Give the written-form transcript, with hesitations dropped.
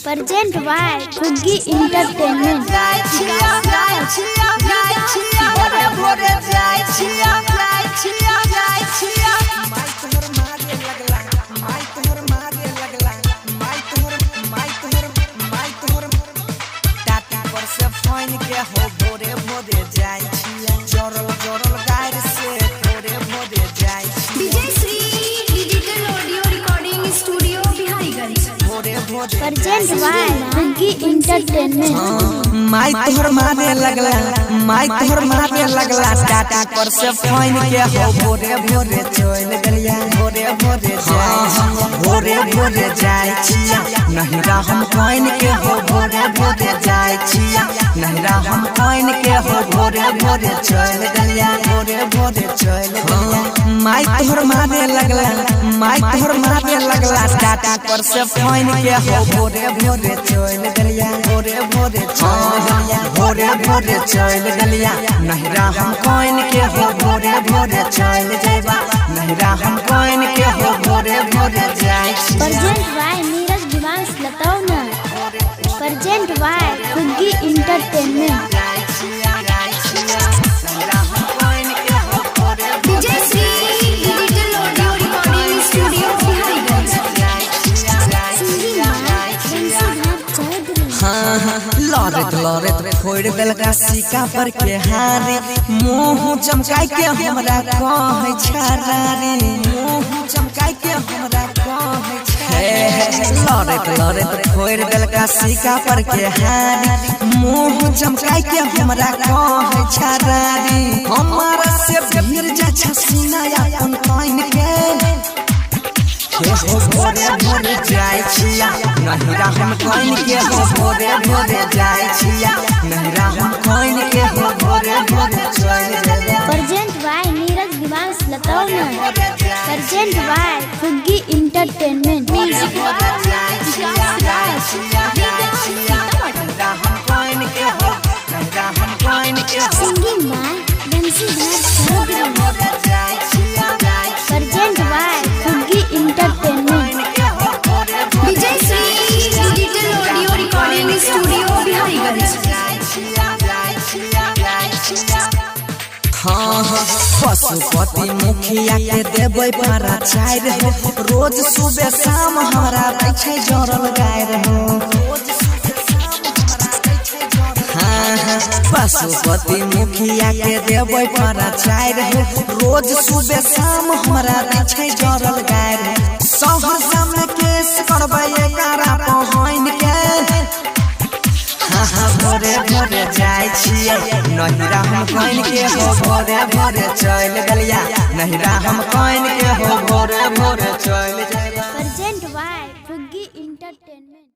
Present by Khuggi Entertainment. Present by Khuggi Entertainment. माई तोहर मारे लगला, माई तोहर मारे लगला, टाटा पर से फोन के हो भोरे भोरे चल गलिया, भोरे भोरे जाय छिया, नहीं हम कोइन के हो भोरे भोरे जाय छिया, नहीं हम कोइन के हो भोरे भोरे चल गलिया, भोरे भोरे चल गलिया। माई तोहर मारे लगला, माई तोहर मारे लगला, टाटा पर से फोन के हो भोरे भोरे चल गलिया, भोरे भोरे चल गलिया, भोरे भोरे चल गलिया, नहीं हम कोइन के हो भोरे भोरे चल जाइबा, नहीं हम कोइन के हो भोरे भोरे जाय। Present by Neeraj Diwan Latona. Present by Khuggi Entertainment. लौरत लौरत फोड़ दिल का सिक्का पर के हारे, मुँह चमकाई के हमरा कहे छरारे, मुँह चमकाई के हमरा कहे छरारे। लौरत लौरत फोड़ दिल का सिक्का पर के हारे, मुँह चमकाई के हमरा कहे छरारे। हमारा से गिर जा छसीना अपन काइन के हो भोरे भोरे जाय छिया, नहीं हम कोइन के हो भोरे भोरे जाय छिया, नहीं हम कोइन के हो भोरे भोरे चल जाइबा। Present by Neeraj Diwan Latona. Present by Khuggi Entertainment. Music by Singing by Bansidhar Chaudhary. Present by Khuggi Entertainment. Pashupati मुखिया के देवे पारा चार हो, रोज सुबह शाम हमारा बैठे जोरल गाय रहो। पशुपति मुखिया के देवे पारा चार हो, रोज सुबह शाम हमारा बैठे जोरल गाय रहो। शहर सामने केस करबे कारा पहन के, भोरे भोरे जाय छियै, नहीं हम कोइन के हो भोरे भोरे चल गलिया, नहीं हम कोइन के हो भोरे भोरे चल जाइबा। Present by Khuggi Entertainment.